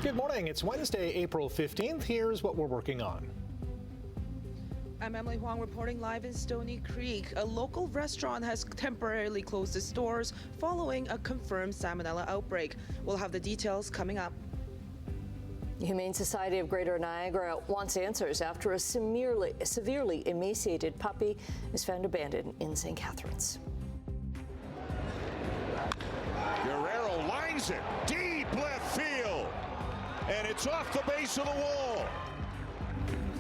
Good morning. It's Wednesday, April 15th. Here's what we're working on. I'm Emily Huang reporting live in Stoney Creek. A local restaurant has temporarily closed its doors following a confirmed salmonella outbreak. We'll have the details coming up. The Humane Society of Greater Niagara wants answers after a severely emaciated puppy is found abandoned in St. Catharines. Guerrero lines it deep left field, and it's off the base of the wall.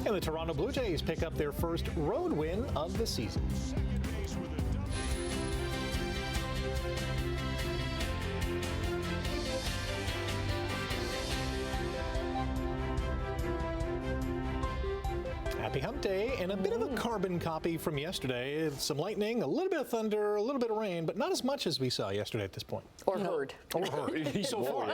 And the Toronto Blue Jays pick up their first road win of the season. Happy Hump Day, and a bit of a carbon copy from yesterday. Some lightning, a little bit of thunder, a little bit of rain, but not as much as we saw yesterday at this point. Or heard. Or heard. So far.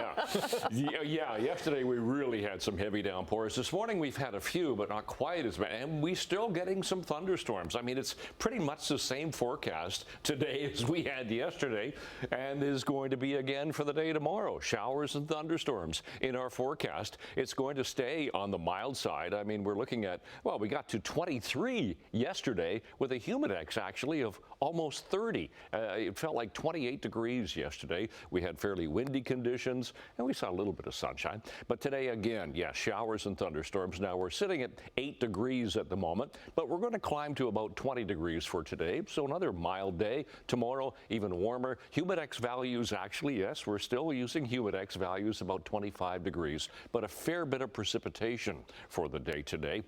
Yeah, yesterday we really had some heavy downpours. This morning we've had a few, but not quite as many. And we're still getting some thunderstorms. I mean, it's pretty much the same forecast today as we had yesterday, and is going to be again for the day tomorrow. Showers and thunderstorms in our forecast. It's going to stay on the mild side. I mean, we're looking at, well, we got to 23 yesterday with a humidex actually of almost 30. It felt like 28 degrees yesterday. We had fairly windy conditions and we saw a little bit of sunshine. But today again, yeah, showers and thunderstorms. Now we're sitting at 8 degrees at the moment, but we're going to climb to about 20 degrees for today. So another mild day. Tomorrow, even warmer. Humidex values actually, yes, we're still using humidex values about 25 degrees, but a fair bit of precipitation for the day today.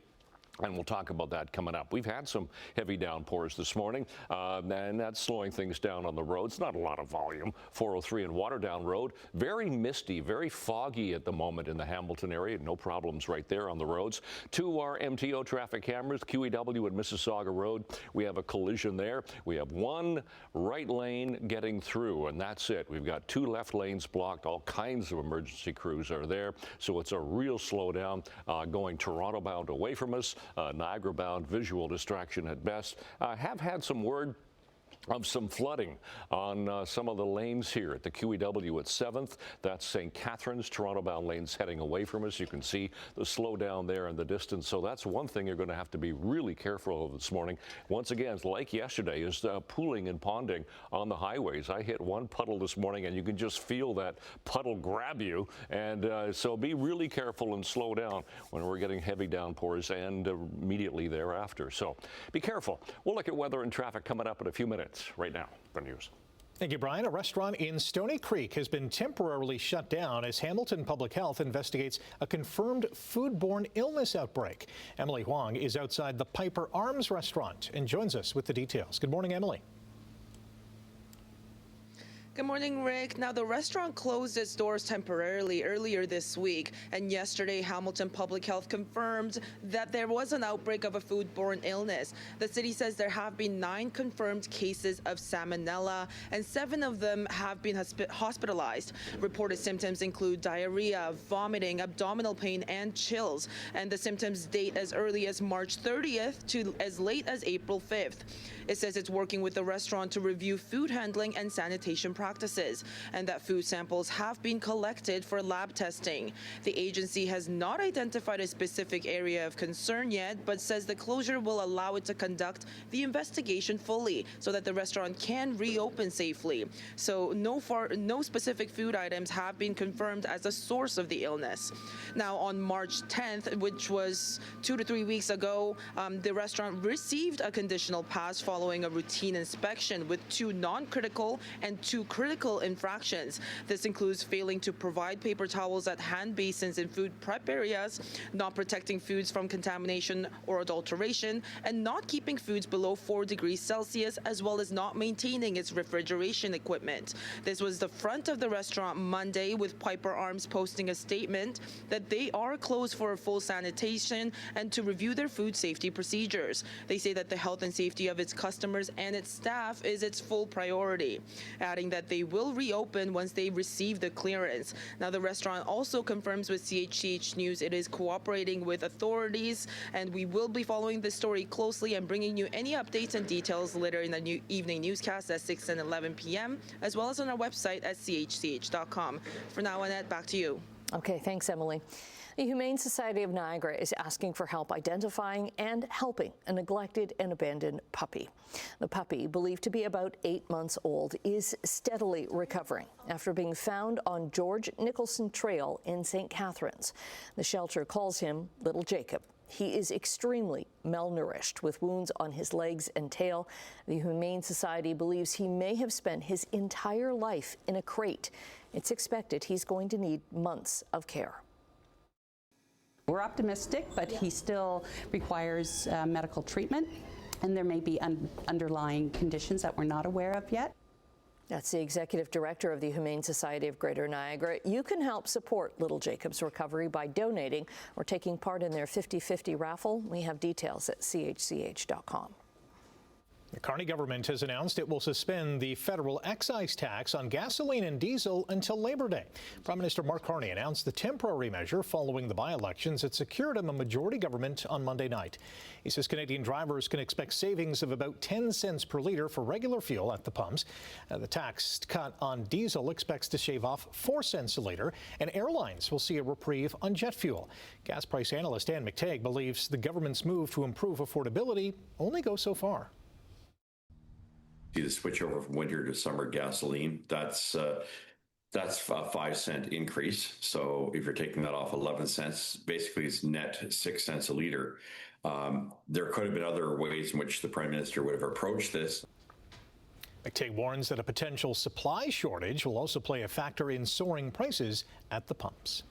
And we'll talk about that coming up. We've had some heavy downpours this morning, and that's slowing things down on the roads. Not a lot of volume. 403 and Waterdown Road, very misty, very foggy at the moment in the Hamilton area. No problems right there on the roads. To our MTO traffic cameras, QEW and Mississauga Road, we have a collision there. We have one right lane getting through, and that's it. We've got two left lanes blocked. All kinds of emergency crews are there, so it's a real slowdown going Toronto bound away from us. Niagara bound, visual distraction at best. Have had some word of some flooding on some of the lanes here at the QEW at 7th. That's St. Catharines, Toronto-bound lanes heading away from us. You can see the slowdown there in the distance. So that's one thing you're going to have to be really careful of this morning. Once again, like yesterday, is pooling and ponding on the highways. I hit one puddle this morning, and you can just feel that puddle grab you. And so be really careful and slow down when we're getting heavy downpours and immediately thereafter. So be careful. We'll look at weather and traffic coming up in a few minutes. Right now, the news. Thank you, Brian. A restaurant in Stoney Creek has been temporarily shut down as Hamilton Public Health investigates a confirmed foodborne illness outbreak. Emily Huang is outside the Piper Arms restaurant and joins us with the details. Good morning, Emily. Good morning, Rick. Now, the restaurant closed its doors temporarily earlier this week, and yesterday, Hamilton Public Health confirmed that there was an outbreak of a foodborne illness. The city says there have been 9 confirmed cases of salmonella, and 7 of them have been hospitalized. Reported symptoms include diarrhea, vomiting, abdominal pain, and chills, and the symptoms date as early as March 30th to as late as April 5th. It says it's working with the restaurant to review food handling and sanitation practices, and that food samples have been collected for lab testing. The agency has not identified a specific area of concern yet, but says the closure will allow it to conduct the investigation fully so that the restaurant can reopen safely. So no specific food items have been confirmed as a source of the illness. Now, on March 10th, which was 2 to 3 weeks ago, the restaurant received a conditional pass following a routine inspection with 2 non-critical and 2 critical infractions. This includes failing to provide paper towels at hand basins in food prep areas, not protecting foods from contamination or adulteration, and not keeping foods below 4 degrees Celsius, as well as not maintaining its refrigeration equipment. This was the front of the restaurant Monday, with Piper Arms posting a statement that they are closed for a full sanitation and to review their food safety procedures. They say that the health and safety of its customers and its staff is its full priority, adding that they will reopen once they receive the clearance. Now, the restaurant also confirms with CHCH News it is cooperating with authorities, and we will be following this story closely and bringing you any updates and details later in the evening newscast at 6 and 11 p.m., as well as on our website at chch.com. For now, Annette, back to you. Okay, thanks, Emily. The Humane Society of Niagara is asking for help identifying and helping a neglected and abandoned puppy. The puppy, believed to be about 8 months old, is steadily recovering after being found on George Nicholson Trail in St. Catharines. The shelter calls him Little Jacob. He is extremely malnourished with wounds on his legs and tail. The Humane Society believes he may have spent his entire life in a crate. It's expected he's going to need months of care. We're optimistic, but he still requires medical treatment, and there may be underlying conditions that we're not aware of yet. That's the executive director of the Humane Society of Greater Niagara. You can help support Little Jacob's recovery by donating or taking part in their 50-50 raffle. We have details at chch.com. The Carney government has announced it will suspend the federal excise tax on gasoline and diesel until Labor Day. Prime Minister Mark Carney announced the temporary measure following the by-elections that secured him a majority government on Monday night. He says Canadian drivers can expect savings of about 10 cents per litre for regular fuel at the pumps. The tax cut on diesel expects to shave off 4 cents a litre, and airlines will see a reprieve on jet fuel. Gas price analyst Dan McTagg believes the government's move to improve affordability only goes so far. See the switch over from winter to summer gasoline, that's a 5 cent increase. So if you're taking that off 11 cents, basically it's net 6 cents a litre. There could have been other ways in which the Prime Minister would have approached this. McTagg warns that a potential supply shortage will also play a factor in soaring prices at the pumps.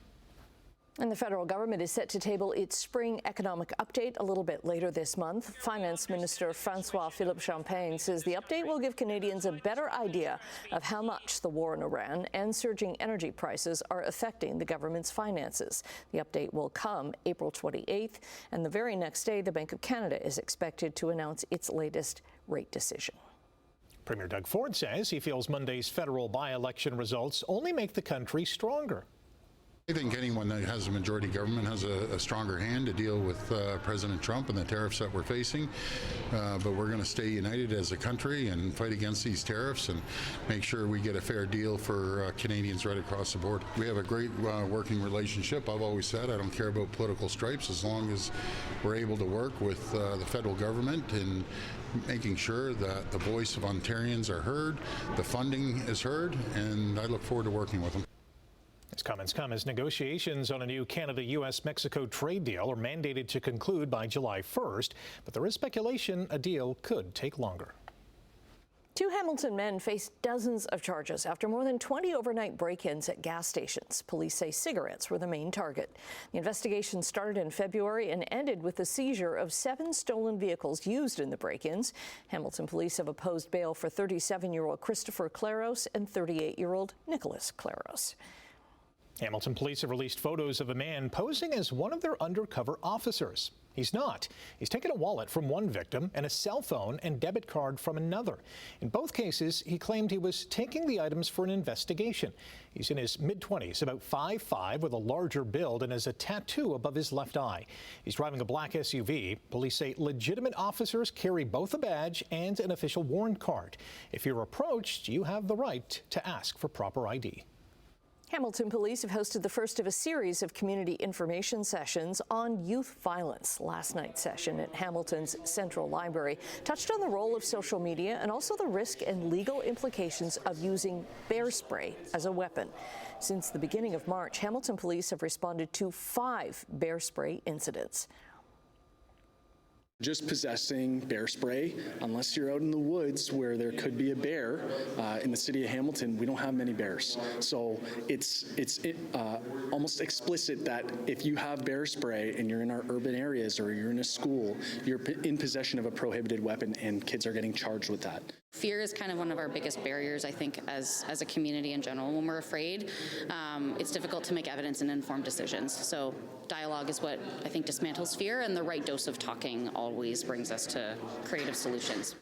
And the federal government is set to table its spring economic update a little bit later this month. Finance Minister Francois-Philippe Champagne says the update will give Canadians a better idea of how much the war in Iran and surging energy prices are affecting the government's finances. The update will come April 28th, and the very next day, the Bank of Canada is expected to announce its latest rate decision. Premier Doug Ford says he feels Monday's federal by-election results only make the country stronger. I think anyone that has a majority government has a stronger hand to deal with President Trump and the tariffs that we're facing. But we're going to stay united as a country and fight against these tariffs and make sure we get a fair deal for Canadians right across the board. We have a great working relationship. I've always said I don't care about political stripes as long as we're able to work with the federal government and making sure that the voice of Ontarians are heard, the funding is heard, and I look forward to working with them. His comments come as negotiations on a new Canada-U.S.-Mexico trade deal are mandated to conclude by July 1st, but there is speculation a deal could take longer. 2 Hamilton men face dozens of charges after more than 20 overnight break-ins at gas stations. Police say cigarettes were the main target. The investigation started in February and ended with the seizure of 7 stolen vehicles used in the break-ins. Hamilton police have opposed bail for 37-year-old Christopher Claros and 38-year-old Nicholas Claros. Hamilton police have released photos of a man posing as one of their undercover officers. He's not. He's taken a wallet from one victim and a cell phone and debit card from another. In both cases, he claimed he was taking the items for an investigation. He's in his mid-20s, about 5'5", with a larger build and has a tattoo above his left eye. He's driving a black SUV. Police say legitimate officers carry both a badge and an official warrant card. If you're approached, you have the right to ask for proper ID. Hamilton police have hosted the first of a series of community information sessions on youth violence. Last night's session at Hamilton's Central Library touched on the role of social media and also the risk and legal implications of using bear spray as a weapon. Since the beginning of March, Hamilton police have responded to 5 bear spray incidents. Just possessing bear spray, unless you're out in the woods where there could be a bear, in the city of Hamilton, we don't have many bears. So it's almost explicit that if you have bear spray and you're in our urban areas or you're in a school, you're in possession of a prohibited weapon and kids are getting charged with that. Fear is kind of one of our biggest barriers, I think, as a community in general. When we're afraid, it's difficult to make evidence and informed decisions. So dialogue is what I think dismantles fear, and the right dose of talking always brings us to creative solutions.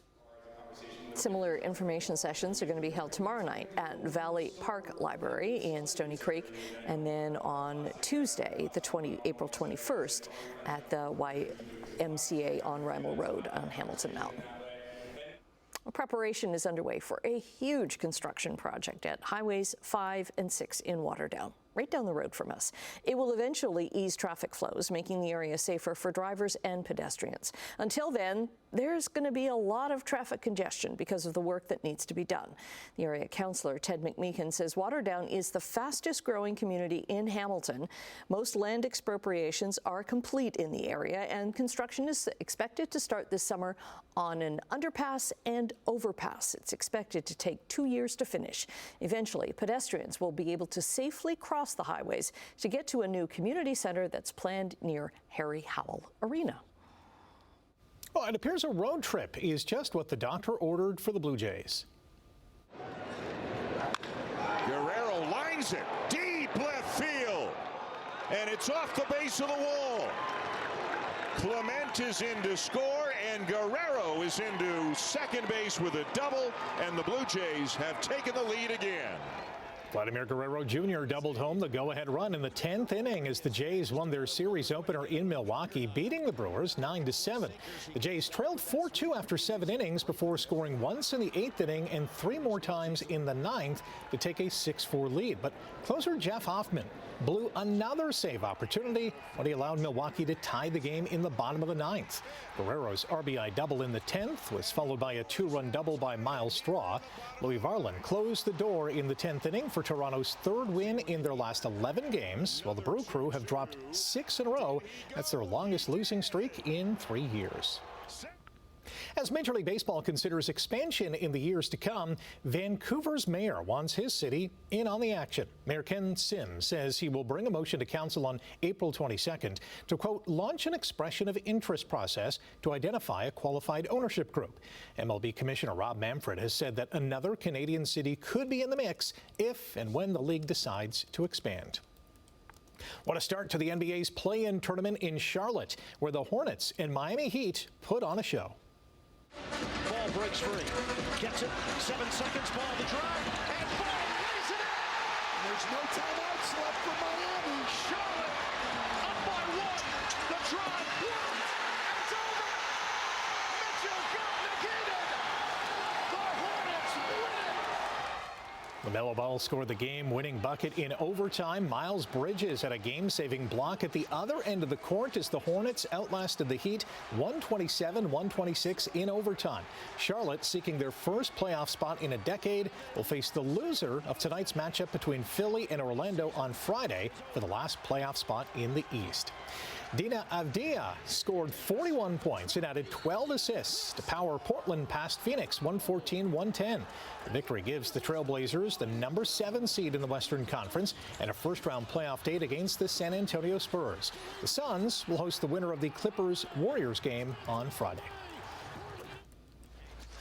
Similar information sessions are going to be held tomorrow night at Valley Park Library in Stoney Creek, and then on Tuesday, April 21st, at the YMCA on Rimal Road on Hamilton Mountain. Preparation is underway for a huge construction project at Highways 5 and 6 in Waterdown. right down the road from us. It will eventually ease traffic flows, making the area safer for drivers and pedestrians. Until then, there's going to be a lot of traffic congestion because of the work that needs to be done. The area councillor Ted McMeekin says Waterdown is the fastest growing community in Hamilton. Most land expropriations are complete in the area, and construction is expected to start this summer on an underpass and overpass. It's expected to take 2 years to finish. Eventually, pedestrians will be able to safely cross the highways to get to a new community centre that's planned near Harry Howell Arena. Well, it appears a road trip is just what the doctor ordered for the Blue Jays. Guerrero lines it deep left field, and it's off the base of the wall. Clement is in to score, and Guerrero is into second base with a double, and the Blue Jays have taken the lead again. Vladimir Guerrero Jr. doubled home the go-ahead run in the 10th inning as the Jays won their series opener in Milwaukee, beating the Brewers 9-7. The Jays trailed 4-2 after 7 innings before scoring once in the 8th inning and 3 more times in the 9th to take a 6-4 lead. But closer Jeff Hoffman blew another save opportunity when he allowed Milwaukee to tie the game in the bottom of the 9th. Guerrero's RBI double in the 10th was followed by a 2-run double by Miles Straw. Louis Varland closed the door in the 10th inning for Toronto's 3rd win in their last 11 games, while the Brew Crew have dropped 6 in a row. That's their longest losing streak in 3 years. As Major League Baseball considers expansion in the years to come, Vancouver's mayor wants his city in on the action. Mayor Ken Sims says he will bring a motion to council on April 22nd to, quote, launch an expression of interest process to identify a qualified ownership group. MLB Commissioner Rob Manfred has said that another Canadian city could be in the mix if and when the league decides to expand. What a start to the NBA's play-in tournament in Charlotte, where the Hornets and Miami Heat put on a show. Ball breaks free. Gets it. 7 seconds. Ball the drive. And ball lays it in. There's no timeouts left for Miami. Charlotte up by 1. The drive blocked. And it's over. Mitchell got negated. The Hornets win it. LaMelo Ball scored the game-winning bucket in overtime. Miles Bridges had a game-saving block at the other end of the court as the Hornets outlasted the Heat 127-126 in overtime. Charlotte, seeking their first playoff spot in a decade, will face the loser of tonight's matchup between Philly and Orlando on Friday for the last playoff spot in the East. Dina Avdija scored 41 points and added 12 assists to power Portland past Phoenix 114-110. The victory gives the Trailblazers the number 7 seed in the Western Conference and a first-round playoff date against the San Antonio Spurs. The Suns will host the winner of the Clippers-Warriors game on Friday.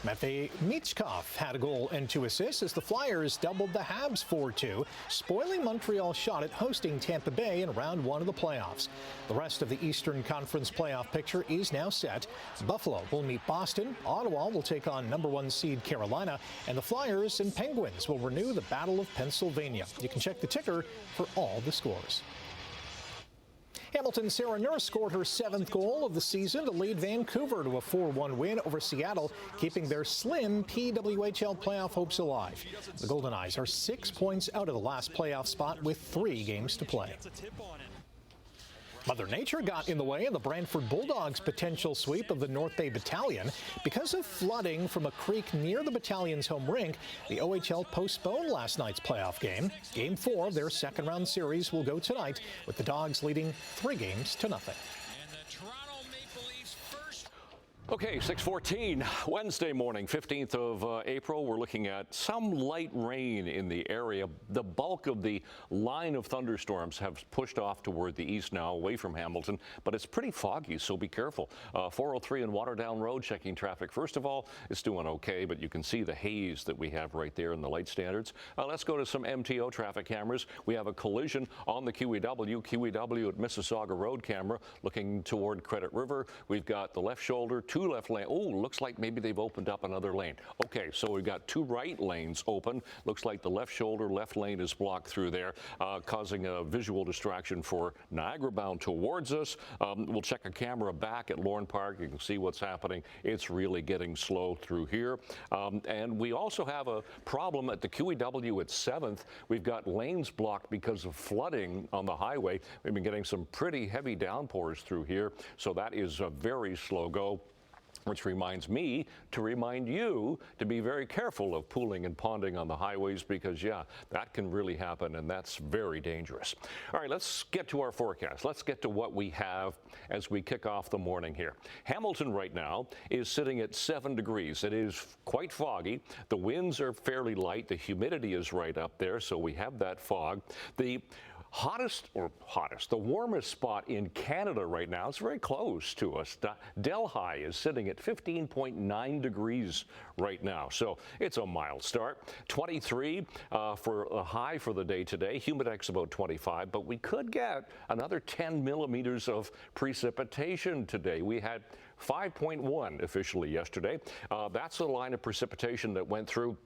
Matvei Michkov had a goal and 2 assists as the Flyers doubled the Habs 4-2, spoiling Montreal's shot at hosting Tampa Bay in round 1 of the playoffs. The rest of the Eastern Conference playoff picture is now set. Buffalo will meet Boston, Ottawa will take on number 1 seed Carolina, and the Flyers and Penguins will renew the Battle of Pennsylvania. You can check the ticker for all the scores. Hamilton's Sarah Nurse scored her 7th goal of the season to lead Vancouver to a 4-1 win over Seattle, keeping their slim PWHL playoff hopes alive. The Golden Eyes are 6 points out of the last playoff spot with 3 games to play. Mother Nature got in the way of the Brantford Bulldogs' potential sweep of the North Bay Battalion. Because of flooding from a creek near the battalion's home rink, the OHL postponed last night's playoff game. Game 4 of their second-round series will go tonight, with the Dogs leading 3-0. Okay, 6:14, Wednesday morning, 15th of April. We're looking at some light rain in the area. The bulk of the line of thunderstorms have pushed off toward the east now, away from Hamilton, but it's pretty foggy, so be careful. 403 and Waterdown Road, checking traffic. First of all, it's doing okay, but you can see the haze that we have right there in the light standards. Let's go to some MTO traffic cameras. We have a collision on the QEW at Mississauga Road camera, looking toward Credit River. We've got the left shoulder two left lanes. Oh, looks like maybe they've opened up another lane. Okay, so we've got two right lanes open. Looks like the left shoulder, left lane is blocked through there, causing a visual distraction for Niagara bound towards us. We'll check a camera back at Lorne Park. You can see what's happening. It's really getting slow through here. And we also have a problem at the QEW at 7th. We've got lanes blocked because of flooding on the highway. We've been getting some pretty heavy downpours through here, so that is a very slow go. Which reminds me to remind you to be very careful of pooling and ponding on the highways because, yeah, that can really happen and that's very dangerous. All right, let's get to our forecast. Let's get to what we have as we kick off the morning here. Hamilton right now is sitting at 7 degrees. It is quite foggy. The winds are fairly light. The humidity is right up there, so we have that fog. The warmest spot in Canada right now is very close to us. Delhi is sitting at 15.9 degrees right now, so it's a mild start. 23 for a high for the day today. Humidex about 25, but we could get another 10 millimeters of precipitation today. We had 5.1 officially yesterday. That's the line of precipitation that went through.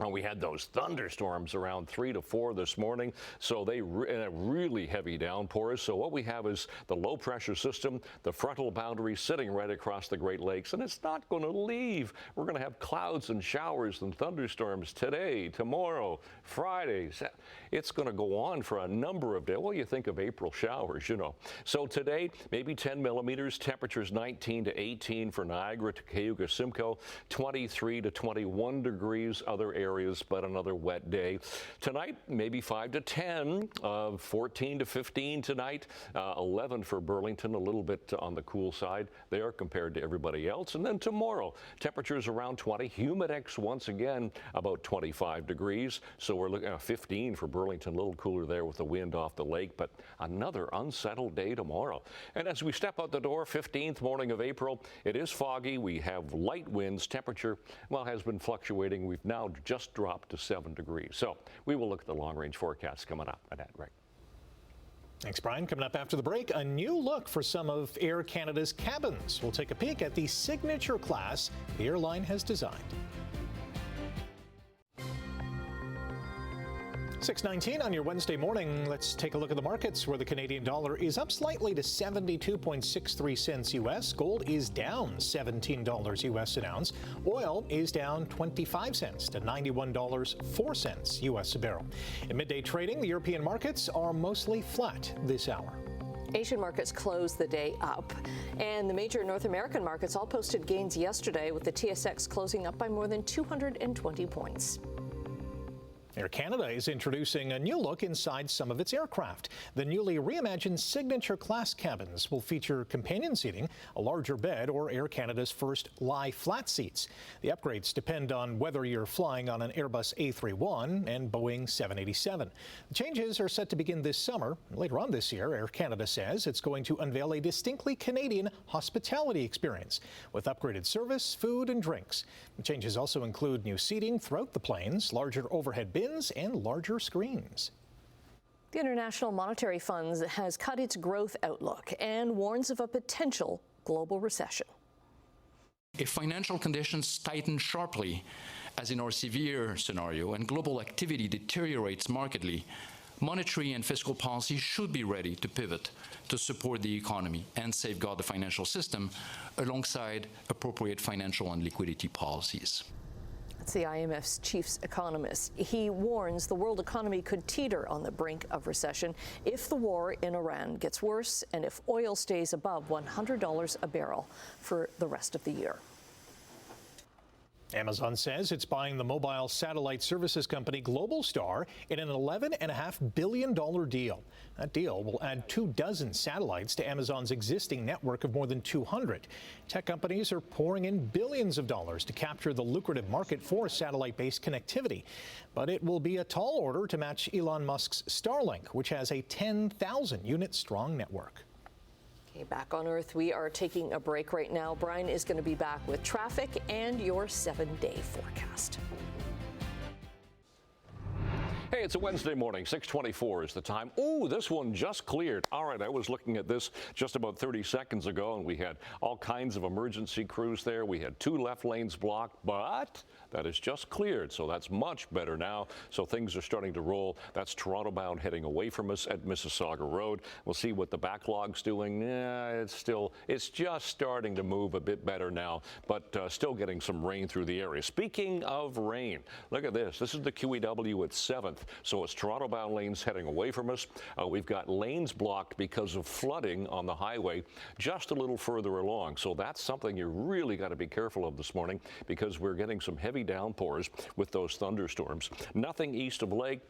We had those thunderstorms around 3 to 4 this morning, so they really heavy downpours. So what we have is the low pressure system, the frontal boundary sitting right across the Great Lakes, and it's not going to leave. We're going to have clouds and showers and thunderstorms today, tomorrow, Friday. It's going to go on for a number of days. Well, you think of April showers, you know. So today, maybe 10 millimeters, temperatures 19 to 18 for Niagara to Cayuga, Simcoe, 23 to 21 degrees other areas, but another wet day. Tonight, maybe 5 to 10, 14 to 15 tonight, 11 for Burlington, a little bit on the cool side there compared to everybody else. And then tomorrow, temperatures around 20, humidex once again about 25 degrees. So we're looking at 15 for Burlington, a little cooler there with the wind off the lake, but another unsettled day tomorrow. And as we step out the door, 15th morning of April, it is foggy. We have light winds. Temperature, well, has been fluctuating. We've now just dropped to 7 degrees. So we will look at the long-range forecast coming up. Annette, right? Thanks, Brian. Coming up after the break, a new look for some of Air Canada's cabins. We'll take a peek at the signature class the airline has designed. 6:19 on your Wednesday morning. Let's take a look at the markets where the Canadian dollar is up slightly to 72.63 cents U.S. Gold is down $17 U.S. an ounce. Oil is down 25 cents to $91.04 U.S. a barrel. In midday trading, the European markets are mostly flat this hour. Asian markets closed the day up, and the major North American markets all posted gains yesterday, with the TSX closing up by more than 220 points. Air Canada is introducing a new look inside some of its aircraft. The newly reimagined Signature Class cabins will feature companion seating, a larger bed, or Air Canada's first lie-flat seats. The upgrades depend on whether you're flying on an Airbus A321 and Boeing 787. The changes are set to begin this summer. Later on this year, Air Canada says it's going to unveil a distinctly Canadian hospitality experience with upgraded service, food, and drinks. The changes also include new seating throughout the planes, larger overhead bins, and larger screens. The International Monetary Fund has cut its growth outlook and warns of a potential global recession. If financial conditions tighten sharply, as in our severe scenario, and global activity deteriorates markedly, monetary and fiscal policy should be ready to pivot to support the economy and safeguard the financial system alongside appropriate financial and liquidity policies. That's the IMF's chief economist. He warns the world economy could teeter on the brink of recession if the war in Iran gets worse and if oil stays above $100 a barrel for the rest of the year. Amazon says it's buying the mobile satellite services company Globalstar in an $11.5 billion deal. That deal will add 24 satellites to Amazon's existing network of more than 200. Tech companies are pouring in billions of dollars to capture the lucrative market for satellite-based connectivity. But it will be a tall order to match Elon Musk's Starlink, which has a 10,000-unit-strong network. Back on Earth, we are taking a break right now. Brian is going to be back with traffic and your 7-day forecast. Hey, Hey, it's a Wednesday morning, 6:24 is the time. Oh, this one just cleared. All right, I was looking at this just about 30 seconds ago, and we had all kinds of emergency crews there. We had 2 left lanes blocked, but that is just cleared, so that's much better now. So things are starting to roll. That's Toronto bound heading away from us at Mississauga Road. We'll see what the backlog's doing. Yeah, it's just starting to move a bit better now, but still getting some rain through the area. Speaking of rain, look at this. This is the QEW at 7th. So it's Toronto bound lanes heading away from us. We've got lanes blocked because of flooding on the highway just a little further along. So that's something you really got to be careful of this morning, because we're getting some heavy downpours with those thunderstorms. Nothing east of Lake.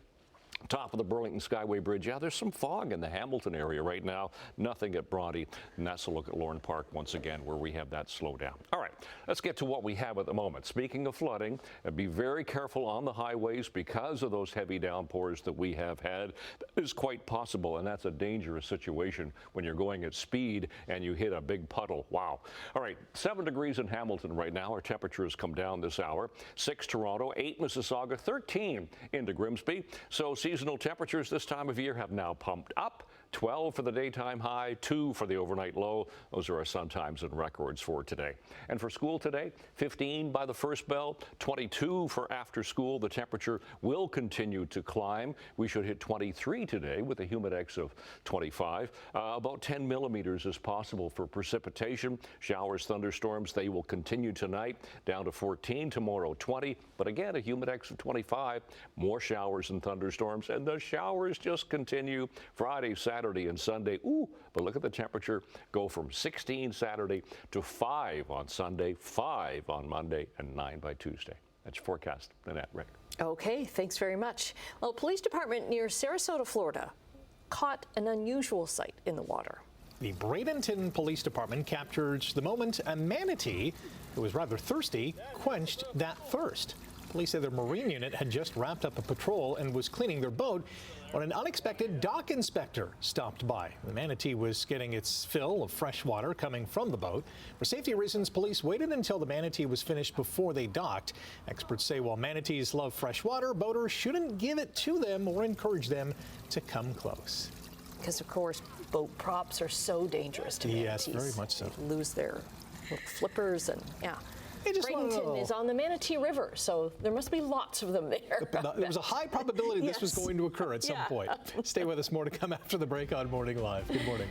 Top of the Burlington Skyway Bridge. Yeah, there's some fog in the Hamilton area right now. Nothing at Bronte. And that's a look at Lorne Park once again, where we have that slowdown. All right, let's get to what we have at the moment. Speaking of flooding, be very careful on the highways because of those heavy downpours that we have had. That is quite possible, and that's a dangerous situation when you're going at speed and you hit a big puddle. Wow. All right, 7 degrees in Hamilton right now. Our temperature has come down this hour. 6 Toronto, 8 Mississauga, 13 into Grimsby. So seasonal temperatures this time of year have now pumped up. 12 for the daytime high, 2 for the overnight low. Those are our sun times and records for today. And for school today, 15 by the first bell, 22 for after school. The temperature will continue to climb. We should hit 23 today with a humidex of 25. About 10 millimeters is possible for precipitation. Showers, thunderstorms, they will continue tonight. Down to 14 tomorrow, 20. But again, a humidex of 25. More showers and thunderstorms. And the showers just continue Friday, Saturday, and Sunday. Ooh, but look at the temperature go from 16 Saturday to 5 on Sunday, 5 on Monday, and 9 by Tuesday. That's your forecast. Nanette, Rick. Okay, thanks very much. Well, police department near Sarasota, Florida, caught an unusual sight in the water. The Bradenton Police Department captured the moment a manatee, who was rather thirsty, quenched that thirst. Police say their marine unit had just wrapped up a patrol and was cleaning their boat when an unexpected dock inspector stopped by. The manatee was getting its fill of fresh water coming from the boat. For safety reasons, police waited until the manatee was finished before they docked. Experts say while manatees love fresh water, boaters shouldn't give it to them or encourage them to come close. Because, of course, boat props are so dangerous to manatees. Yes, very much so. They lose their little flippers and, yeah. Bradenton Bradenton is on the Manatee River, so there must be lots of them there. There was a high probability this was going to occur at some point. Stay with us. More to come after the break on Morning Live. Good morning.